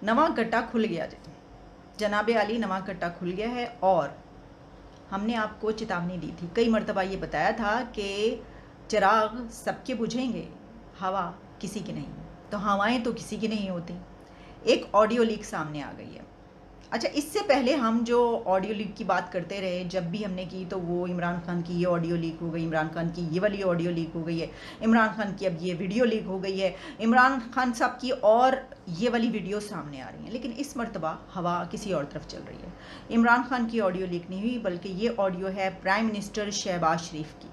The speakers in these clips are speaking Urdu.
نواں گٹا کھل گیا جناب عالی، نواں گٹا کھل گیا ہے، اور ہم نے آپ کو چیتاونی دی تھی، کئی مرتبہ یہ بتایا تھا کہ چراغ سب کے بجھیں گے، ہوا کسی کی نہیں، تو ہوائیں تو کسی کی نہیں ہوتی۔ ایک آڈیو لیک سامنے آ گئی ہے۔ اچھا، اس سے پہلے ہم جو آڈیو لیک کی بات کرتے رہے، جب بھی ہم نے کی تو وہ عمران خان کی یہ آڈیو لیک ہو گئی، عمران خان کی یہ والی آڈیو لیک ہو گئی ہے، عمران خان کی اب یہ ویڈیو لیک ہو گئی ہے، عمران خان صاحب کی اور یہ والی ویڈیو سامنے آ رہی ہیں، لیکن اس مرتبہ ہوا کسی اور طرف چل رہی ہے۔ عمران خان کی آڈیو لیک نہیں ہوئی، بلکہ یہ آڈیو ہے پرائم منسٹر شہباز شریف کی،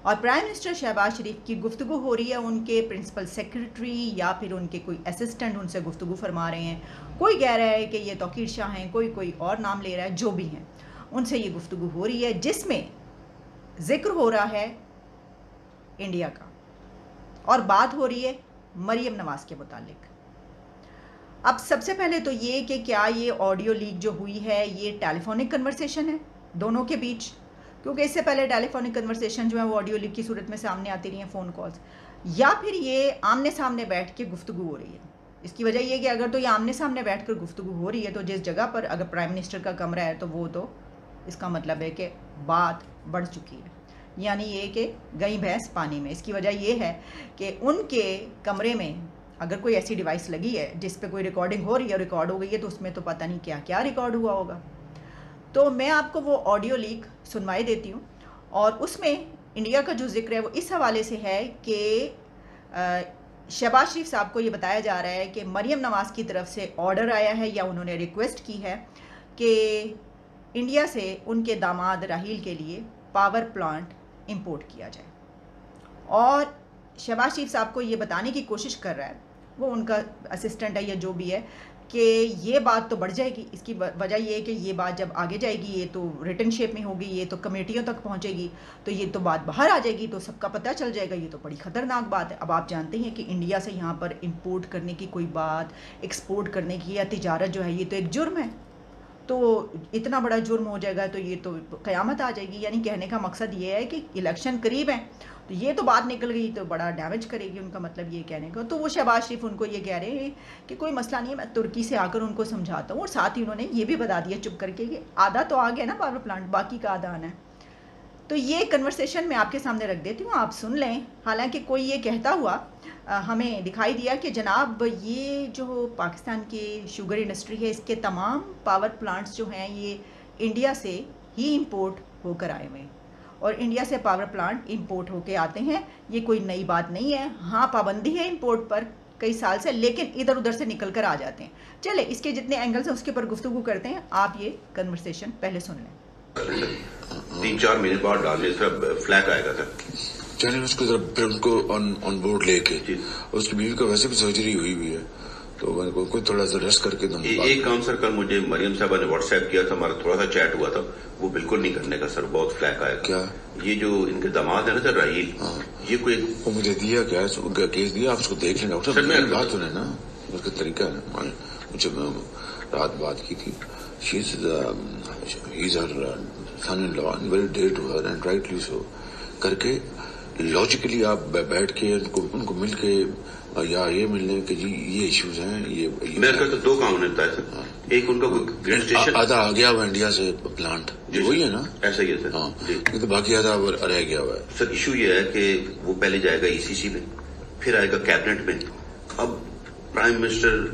اور پرائم منسٹر شہباز شریف کی گفتگو ہو رہی ہے ان کے پرنسپل سیکرٹری یا پھر ان کے کوئی اسسٹنٹ ان سے گفتگو فرما رہے ہیں، کوئی کہہ رہا ہے کہ یہ توقیر شاہ ہیں، کوئی اور نام لے رہا ہے، جو بھی ہیں ان سے یہ گفتگو ہو رہی ہے، جس میں ذکر ہو رہا ہے انڈیا کا، اور بات ہو رہی ہے مریم نواز کے متعلق۔ اب سب سے پہلے تو یہ کہ کیا یہ آڈیو لیک جو ہوئی ہے یہ ٹیلی فونک کنورسیشن ہے دونوں کے بیچ، کیونکہ اس سے پہلے ٹیلی فونک کنورسیشن جو ہے وہ آڈیو لیک کی صورت میں سامنے آتی رہی ہیں، فون کالز، یا پھر یہ آمنے سامنے بیٹھ کے گفتگو ہو رہی ہے۔ اس کی وجہ یہ کہ اگر تو یہ آمنے سامنے بیٹھ کر گفتگو ہو رہی ہے تو جس جگہ پر اگر پرائم منسٹر کا کمرہ ہے تو وہ تو اس کا مطلب ہے کہ بات بڑھ چکی ہے، یعنی یہ کہ گئی بھینس پانی میں۔ اس کی وجہ یہ ہے کہ ان کے کمرے میں اگر کوئی ایسی ڈیوائس لگی ہے جس پہ کوئی ریکارڈنگ ہو رہی ہے، ریکارڈ ہو گئی ہے، تو اس میں تو پتہ نہیں کیا کیا ریکارڈ ہوا ہوگا۔ تو میں آپ کو وہ آڈیو لیک سنوائی دیتی ہوں، اور اس میں انڈیا کا جو ذکر ہے وہ اس حوالے سے ہے کہ شہباز شریف صاحب کو یہ بتایا جا رہا ہے کہ مریم نواز کی طرف سے آرڈر آیا ہے یا انہوں نے ریکویسٹ کی ہے کہ انڈیا سے ان کے داماد راحیل کے لیے پاور پلانٹ امپورٹ کیا جائے، اور شہباز شریف صاحب کو یہ بتانے کی کوشش کر رہا ہے، وہ ان کا اسسٹنٹ ہے یا جو بھی ہے، کہ یہ بات تو بڑھ جائے گی۔ اس کی وجہ یہ ہے کہ یہ بات جب آگے جائے گی، یہ تو ریٹن شیپ میں ہوگی، یہ تو کمیٹیوں تک پہنچے گی، تو یہ تو بات باہر آ جائے گی، تو سب کا پتہ چل جائے گا، یہ تو بڑی خطرناک بات ہے۔ اب آپ جانتے ہیں کہ انڈیا سے یہاں پر امپورٹ کرنے کی کوئی بات، ایکسپورٹ کرنے کی یا تجارت جو ہے یہ تو ایک جرم ہے، تو اتنا بڑا جرم ہو جائے گا تو یہ تو قیامت آ جائے گی۔ یعنی کہنے کا مقصد یہ ہے کہ الیکشن قریب ہیں تو یہ تو بات نکل گئی تو بڑا ڈیمیج کرے گی، ان کا مطلب یہ کہنے کا۔ تو وہ شہباز شریف ان کو یہ کہہ رہے ہیں کہ کوئی مسئلہ نہیں ہے، میں ترکی سے آ کر ان کو سمجھاتا ہوں، اور ساتھ ہی انہوں نے یہ بھی بتا دیا چپ کر کے کہ آدھا تو آ گیا نا پاور پلانٹ، باقی کا آدھا آنا ہے۔ تو یہ کنورسیشن میں آپ کے سامنے رکھ دیتی ہوں، آپ سن لیں۔ حالانکہ کوئی یہ کہتا ہوا ہمیں دکھائی دیا کہ جناب یہ جو پاکستان کی شوگر انڈسٹری ہے، اس کے تمام پاور پلانٹس جو ہیں یہ انڈیا سے ہی امپورٹ ہو کر آئے ہوئے ہیں، اور انڈیا سے پاور پلانٹ امپورٹ ہو کے آتے ہیں، یہ کوئی نئی بات نہیں ہے۔ ہاں پابندی ہے امپورٹ پر کئی سال سے، لیکن ادھر ادھر سے نکل کر آ جاتے ہیں۔ چلے اس کے جتنے اینگلز ہیں اس کے پر گفتگو کرتے ہیں، آپ یہ کنورسیشن پہلے سن لیں۔ 3-4 مہینے بعد ڈالنے سے فلیک آئے گا سر، چلیں اس کو ذرا پھر ان کو آن بورڈ لے کے، اس کی بیوی کا ویسے بھی سرجری ہوئی ہوئی ہے تو میں کوئی تھوڑا سا ریسٹ کر کے دوں۔ ایک کام سر کل مجھے مریم صاحبہ نے واٹس ایپ کیا تھا، ہمارا تھوڑا سا چیٹ ہوا تھا، وہ بالکل نہیں کرنے کا سر، بہت فلیک آئے گا۔ کیا یہ جو ان کے داماد ہے نا سر راحیل، یہ کوئی وہ مجھے دیا کیا کیس دیا، آپ اس کو دیکھ لیں ڈاکٹر صاحب، میری بات سنیں نا، اس کا طریقہ ہے نا، مجھے رات بات کی تھی، he's her son-in-law and very dear to her and rightly so، کر کے لاجیکلی آپ بیٹھ کے ان کو مل کے یا یہ مل لیں کہ جی یہ ایشوز ہیں، یہ میرے خیال سے 2 کام ہوتا ہے سر، ایک ان کا گریڈ اسٹیشن آدھا آ گیا ہوا انڈیا سے پلانٹ، وہی ہے نا، ایسا ہی ہے سر، ہاں، تو باقی آدھا رہ گیا ہوا ہے۔ سر ایشو یہ ہے کہ وہ پہلے جائے گا ECC میں، پھر آئے گا کیبنٹ میں۔ اب پرائم منسٹر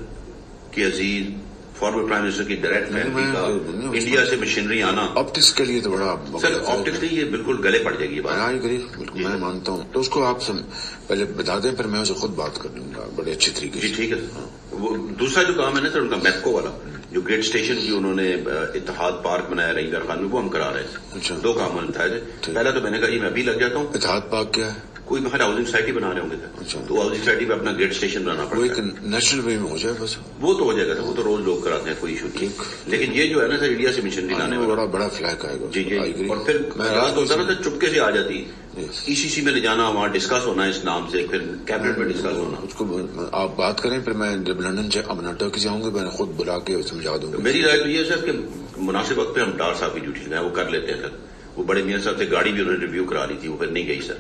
کی عزیز فارمر پرائم منسٹر کی ڈائریکٹ فیملی کا انڈیا سے مشینری آنا آپٹکس کے لیے تو بڑا سر، آپٹکس نہیں، یہ بالکل گلے پڑ جائے گی بات، بالکل میں مانتا ہوں، تو اس کو آپ پہلے بتا دیں، پھر میں اسے خود بات کر لوں گا بڑے اچھے طریقے سے۔ جی ٹھیک ہے۔ وہ دوسرا جو کام ہے نا سر ان کا میپکو والا، جو گریڈ اسٹیشن کی انہوں نے اتحاد پارک بنایا رہی خان میں، وہ ہم کرا رہے ہیں۔ اچھا، 2 کام ہونے تھے، پہلا تو میں نے کہا یہ میں ابھی لگ جاتا ہوں۔ اتحاد پارک کیا ہے؟ کوئی ہر ہاؤسنگ سوسائٹی بنا رہے ہوں گے سر، تو ہاؤسنگ سوسائٹی پہ اپنا گریڈ اسٹیشن بنانا وہ ایک پڑتا ہے، نیشنل وے میں ہو جائے بس، وہ تو ہو جائے گا سر، وہ تو روز لوگ کراتے ہیں، کوئی ایشو نہیں، لیکن یہ جو ہے نا سر انڈیا سے مشینری لانے والا بڑا فلیک آئے گا۔ جی جی، اور پھر رات ہوتا نا سر چپکے سے آ جاتی، ECC میں لے جانا، وہاں ڈسکس ہونا اس نام سے، پھر کیبنٹ میں ڈسکس ہونا۔ اس کو آپ بات کریں، پھر میں جب لندن سے اپنا ٹرکی سے آؤں گا میں خود بلا کے سمجھا دوں گا۔ میری رائے تو یہ ہے سر کہ مناسب وقت پہ ہم ڈار صاحب کی ڈیوٹی لگائیں، وہ کر لیتے ہیں سر، وہ بڑے میاں صاحب سے گاڑی بھی انہوں نے ریویو کرا لی تھی، وہ پھر نہیں گئی سر۔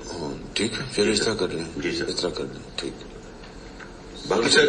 ٹھیک ہے، پھر اس طرح کر لیں، جی سر، اس طرح کر لیں، ٹھیک ہے۔ باقی سر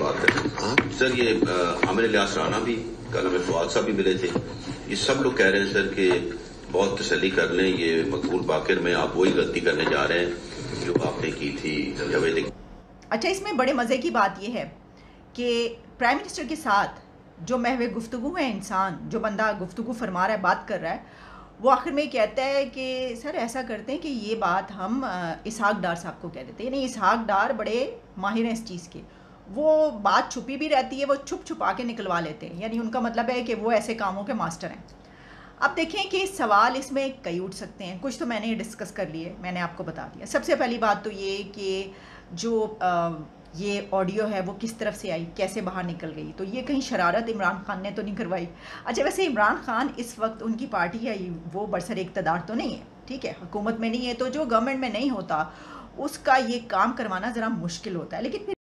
بات ہے سر یہ عامر الیاس رانا بھی کل ہمیں فواد صاحب بھی ملے تھے. یہ سب لوگ کہہ رہے ہیں سر کہ بہت تسلی کر لیں, یہ مقبول باقر میں آپ وہی غلطی کرنے جا رہے ہیں جو آپ نے کی تھی جاوید. اچھا, اس میں بڑے مزے کی بات یہ ہے کہ پرائم منسٹر کے ساتھ جو محو گفتگو ہے انسان, جو بندہ گفتگو فرما رہا ہے, بات کر رہا ہے, وہ آخر میں کہتا ہے کہ سر ایسا کرتے ہیں کہ یہ بات ہم اسحاق ڈار صاحب کو کہہ دیتے ہیں. یعنی اسحاق ڈار بڑے ماہر ہیں اس چیز کے, وہ بات چھپی بھی رہتی ہے, وہ چھپ چھپا کے نکلوا لیتے ہیں. یعنی ان کا مطلب ہے کہ وہ ایسے کاموں کے ماسٹر ہیں. اب دیکھیں کہ سوال اس میں کئی اٹھ سکتے ہیں, کچھ تو میں نے ڈسکس کر لیے, میں نے آپ کو بتا دیا. سب سے پہلی بات تو یہ کہ جو یہ آڈیو ہے وہ کس طرف سے آئی, کیسے باہر نکل گئی, تو یہ کہیں شرارت عمران خان نے تو نہیں کروائی. اچھا ویسے عمران خان اس وقت ان کی پارٹی ہے وہ برسر اقتدار تو نہیں ہے, ٹھیک ہے, حکومت میں نہیں ہے, تو جو گورنمنٹ میں نہیں ہوتا اس کا یہ کام کروانا ذرا مشکل ہوتا ہے. لیکن